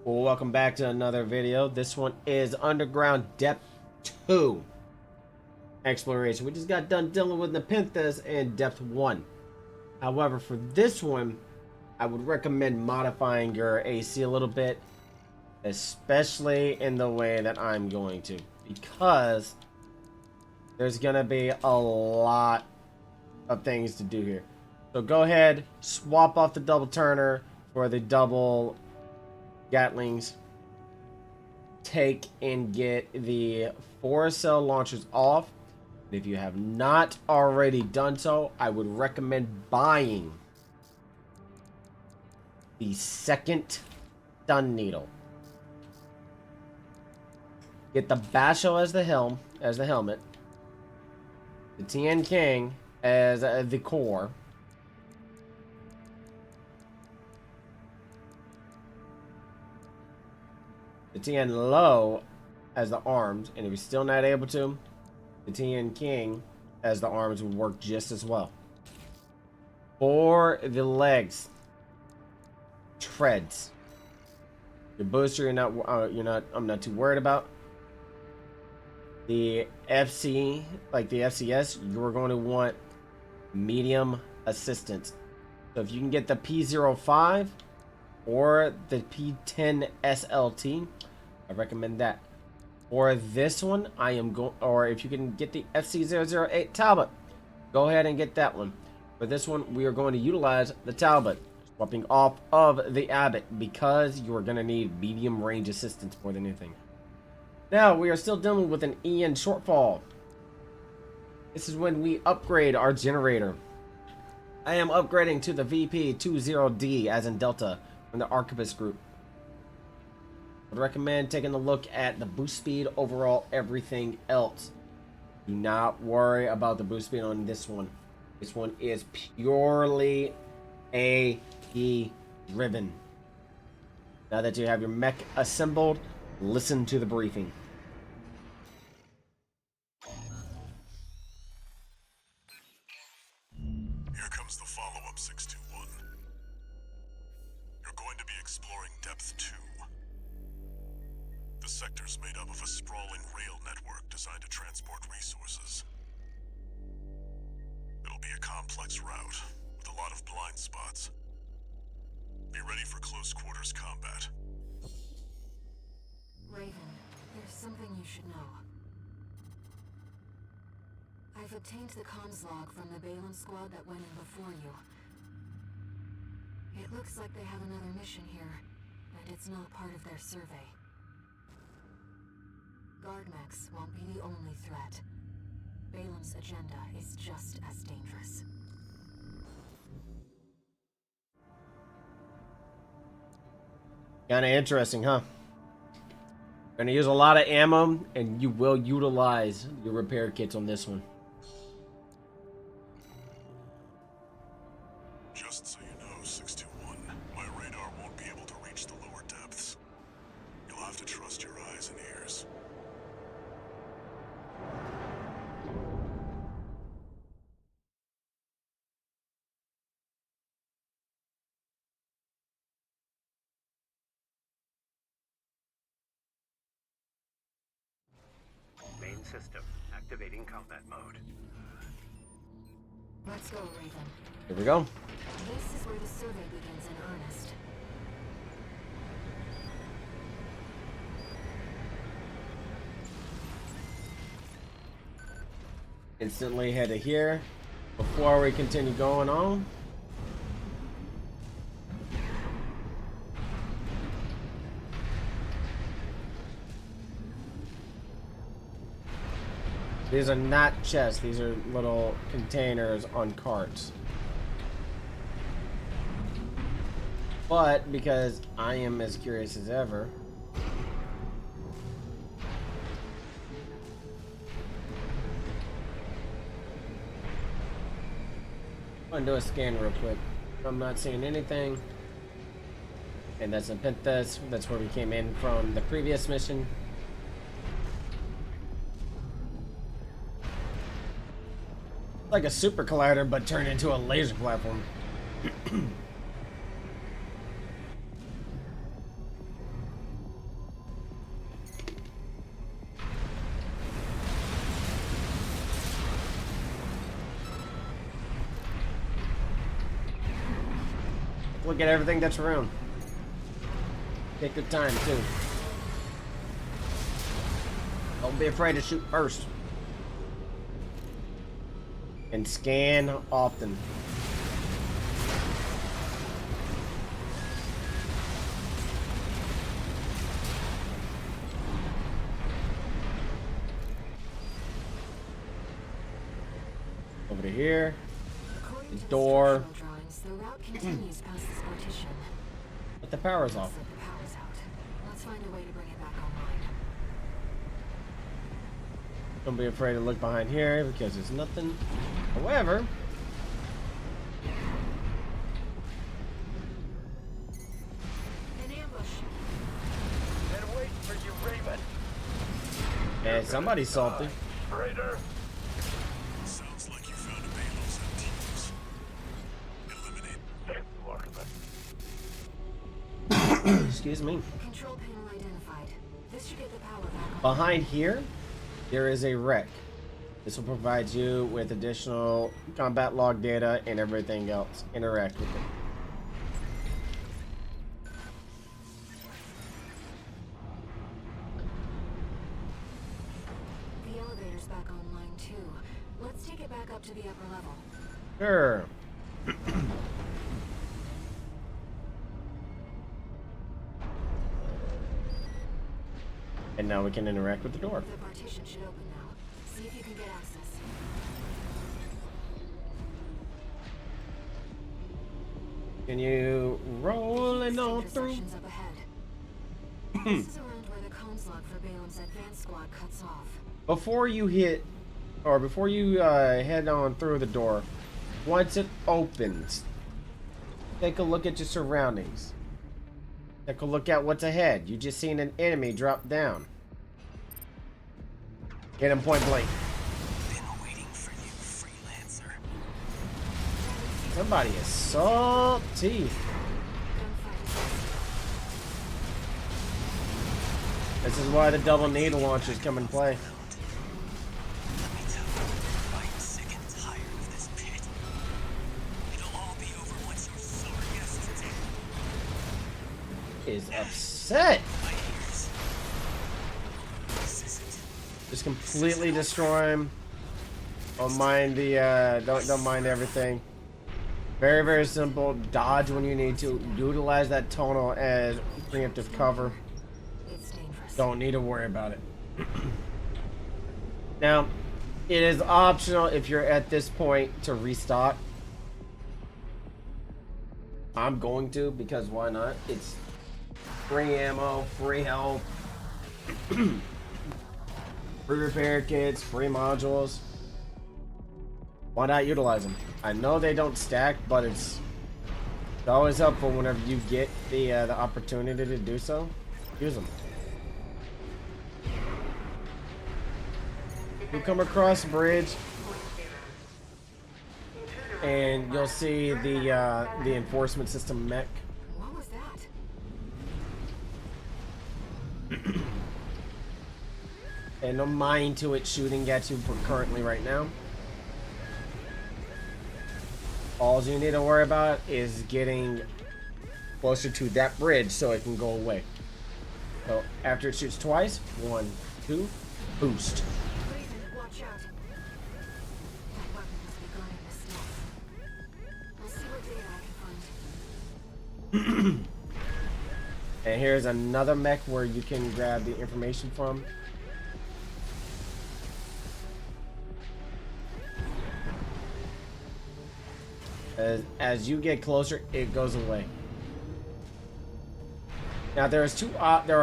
Well, welcome back to another video. This one is Underground Depth 2 Exploration. We just got done dealing with Nepenthes and Depth 1. However, for this one, I would recommend modifying your AC a little bit, especially in the way that I'm going to, because there's going to be a lot of things to do here. So go ahead, swap off the double turner for the double Gatlings. Take and get the 4-cell launchers off. If you have not already done so, I would recommend buying the second stun needle. Get the Basho as the helmet. The Tien King as the core. The Tien Low as the arms, and if you're still not able to, the Tien King as the arms would work just as well. For the legs, treads. Your booster, I'm not too worried about. The FC, like the FCS, you're going to want medium assistance. So if you can get the P05 or the P10 SLT, I recommend that. For this one, or if you can get the FC008 Talbot, go ahead and get that one. For this one, we are going to utilize the Talbot, swapping off of the Abbott, because you are going to need medium range assistance more than anything. Now, we are still dealing with an EN shortfall. This is when we upgrade our generator. I am upgrading to the VP20D, as in Delta, from the Archivist group. I would recommend taking a look at the boost speed, overall everything else. Do not worry about the boost speed on this one. This one is purely AP driven. Now that you have your mech assembled, listen to the briefing. Here comes the follow-up 621. You're going to be exploring Depth 2. The sector's made up of a sprawling rail network designed to transport resources. It'll be a complex route, with a lot of blind spots. Be ready for close quarters combat. Raven, there's something you should know. I've obtained the comms log from the Balaam squad that went in before you. It looks like they have another mission here, and it's not part of their survey. Guard mechs won't be the only threat. Balaam's agenda is just as dangerous. Kinda interesting, huh? Gonna use a lot of ammo, and you will utilize your repair kits on this one. Just so you know, 621, my radar won't be able to reach the lower depths. You'll have to trust your eyes and ears. Main system activating combat mode. Let's go, Raven. Here we go. This is where the survey begins in earnest. Instantly head to here. Before we continue going on, these are not chests, these are little containers on carts. But because I am as curious as ever, I'm gonna do a scan real quick. I'm not seeing anything. And that's Nepenthes. That's where we came in from the previous mission. Like a super collider, but turned into a laser platform. Look at everything that's around. Take your time too. Don't be afraid to shoot first. And scan often. Over to here. According The to door. structural drawings, the route continues past this partition. But the power's off. Looks like the power's out. Let's find a way to bring it back online. Don't be afraid to look behind here because there's nothing. However, An ambush. And wait for you, Raven. and somebody's salty. Traitor. Sounds like you found a Balos Nepenthes. Eliminate. Thanks, Markman. Excuse me. Control panel identified. This should get the power back on. Behind here, there is a wreck. This will provide you with additional combat log data and everything else. Interact with it. The elevator's back online too. Let's take it back up to the upper level. Sure. And now we can interact with the door. The partition should open now. See if you can get access. Can you rolling The on heat through? intersection's up ahead. This is around where the comms log for Balam's advanced squad cuts off. Before you hit, or before you head on through the door, once it opens, take a look at your surroundings. Take a look at what's ahead. You just seen an enemy drop down. Hit him point blank. Been waiting for you, freelancer. Somebody is salty. Gunfight is This is why the double needle launchers come in play. Let me tell you, I'm sick and tired of this pit. It'll all be over once your sorry ass is dead. Is upset. My ears. This isn't. Just completely destroy him. Don't mind the don't mind everything. Very, very simple. Dodge when you need to. Utilize that tunnel as preemptive cover. it's dangerous. Don't need to worry about it. Now, it is optional if you're at this point to restock. I'm going to because why not? It's free ammo, free health, free repair kits, free modules. Why not utilize them? I know they don't stack, but it's always helpful whenever you get the opportunity to do so. Use them. You come across a bridge, and you'll see the enforcement system mech. What was that? And no mind to it shooting at you currently right now. All you need to worry about is getting closer to that bridge so it can go away. So after it shoots twice, 1, 2, boost. Raven, watch out. That weapon must be guarding this stuff. I'll see what data I can find. And here's another mech where you can grab the information from. As you get closer, it goes away. Now there are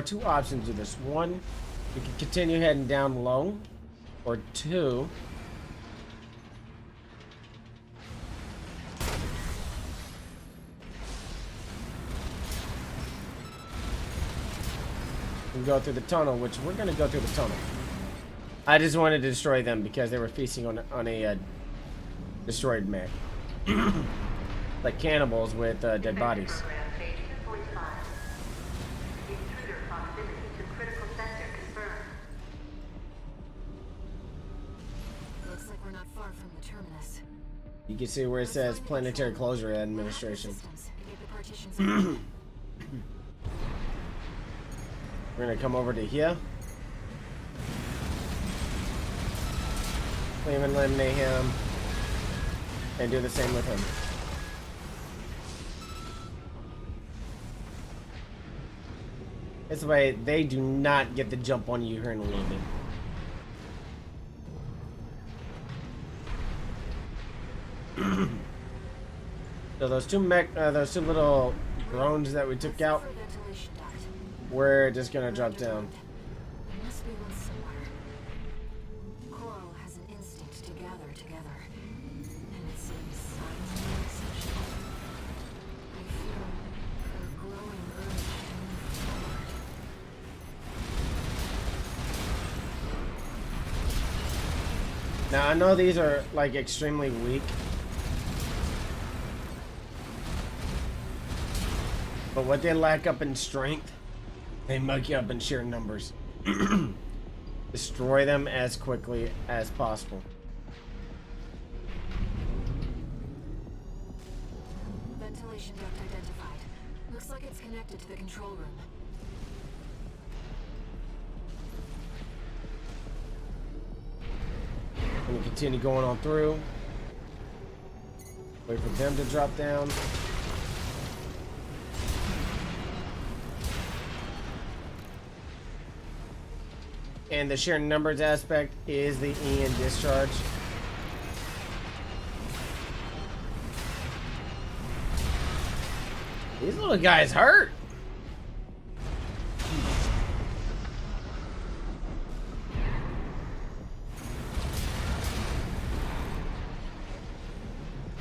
two options to this. One, you can continue heading down low, or two, you can go through the tunnel, which we're gonna go through the tunnel. I just wanted to destroy them because they were feasting on a destroyed mech. Like cannibals with dead bodies. Program page 245. Intruder proximity to critical sector confirmed. Looks like we're not far from the terminus. You can see where it says Planetary Closure Administration. Systems to get the partitions open. We're gonna come over to here. Flame and eliminate him. And do the same with him. This way, they do not get the jump on you here in a little bit. So those two little drones that we took out, For ventilation duct. we're just gonna drop down. There must be one somewhere. Coral has an instinct to gather together, and it seems signs are no exception. I feel a growing urge to move forward. Now I know these are like extremely weak, but what they lack up in strength, they muck you up in sheer numbers. Destroy them as quickly as possible. Ventilation duct identified. Looks like it's connected to the control room. And we continue going on through. Wait for them to drop down. And the sheer numbers aspect is the Ian discharge. These little guys hurt.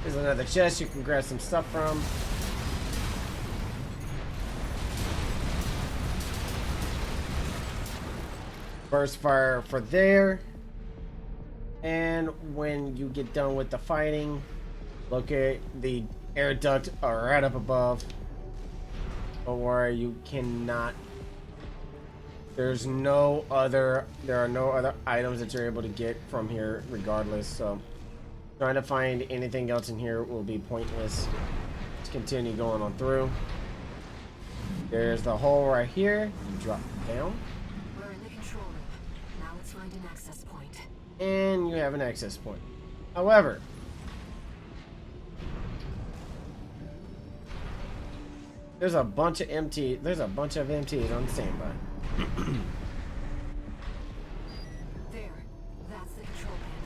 There's another chest you can grab some stuff from. Burst fire for there. And when you get done with the fighting, locate the air duct right up above. Don't worry, you cannot. There are no other items that you're able to get from here regardless, so trying to find anything else in here will be pointless. Let's continue going on through. There's the hole right here. You drop down. We're in the control room. Now let's find an access point. And you have an access point. However, there's a bunch of MTs on standby. There. That's the control panel.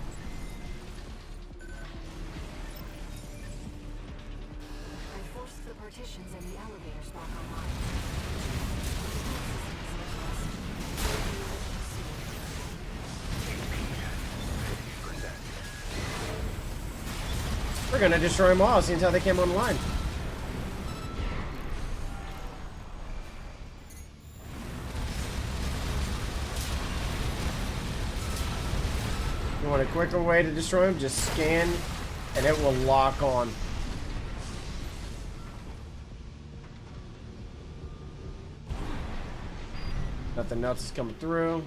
I forced the partitions and the elevators back online. We're gonna destroy them all as soon as how they came online. You want a quicker way to destroy them? Just scan and it will lock on. Nothing else is coming through.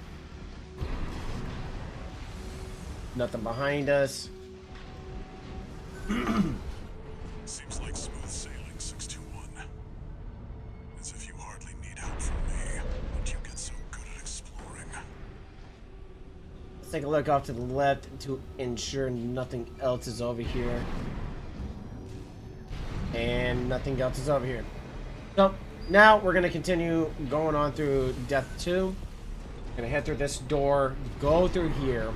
Nothing behind us. Seems like smooth sailing, 621. As if you hardly need help from me, but you get so good at exploring. Let's take a look off to the left to ensure nothing else is over here. And nothing else is over here. So now we're gonna continue going on through Death 2. Gonna head through this door, go through here.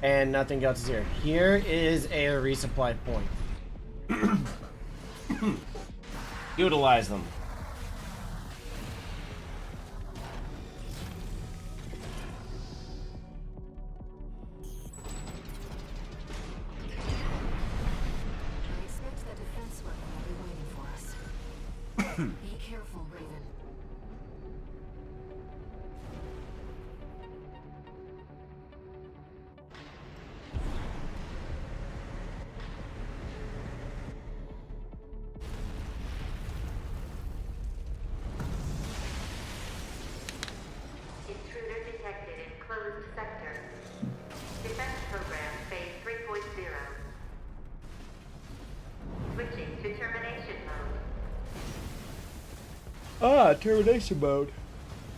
And nothing else is here. Here is a resupply point. Utilize them. I expect that defense weapon will be waiting for us. Be careful, Raven. Ah, termination mode.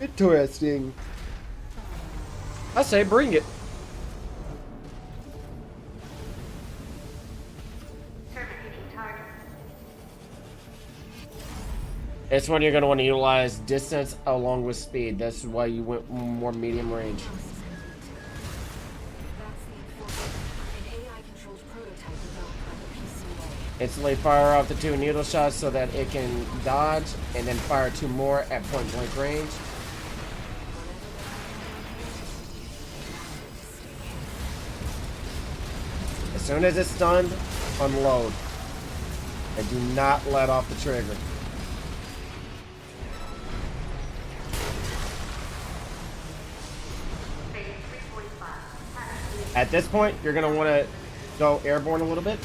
Interesting. I say bring it. Terminating target. It's when you're going to want to utilize distance along with speed. That's why you went more medium range. That's the enforcer, an AI-controlled prototype developed by the PCA. Instantly fire off the 2 needle shots so that it can dodge, and then fire 2 more at point blank range. As soon as it's stunned, unload. And do not let off the trigger. Phase 3.5. At this point, you're going to want to go airborne a little bit.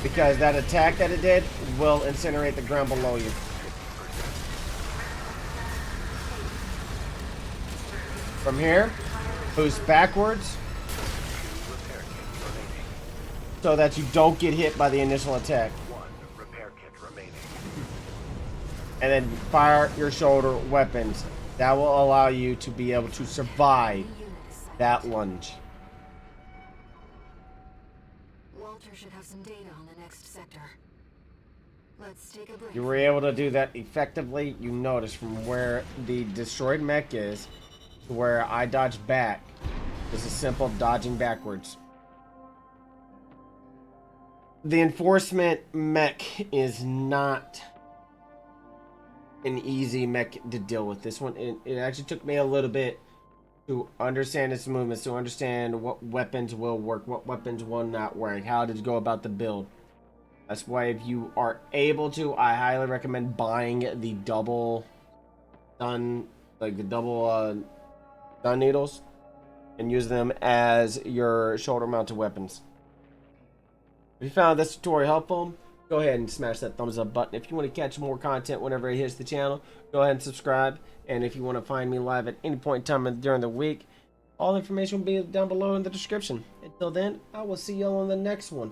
Because that attack that it did will incinerate the ground below you. From here, boost backwards Repair kit remaining. so that you don't get hit by the initial attack. 1 repair kit remaining. And then fire your shoulder weapons. That will allow you to be able to survive that lunge. Walter should have some data on the next sector. Let's take a break. You were able to do that effectively. You notice from where the destroyed mech is to where I dodged back. This is simple dodging backwards. The enforcement mech is not an easy mech to deal with. This one, it actually took me a little bit to understand its movements, to understand what weapons will work, what weapons will not work, how to go about the build. That's why if you are able to, I highly recommend buying the double stun, like the double stun needles, and use them as your shoulder mounted weapons. If you found this tutorial helpful, go ahead and smash that thumbs up button. If you want to catch more content whenever it hits the channel, go ahead and subscribe. And if you want to find me live at any point in time during the week, all the information will be down below in the description. Until then, I will see y'all on the next one.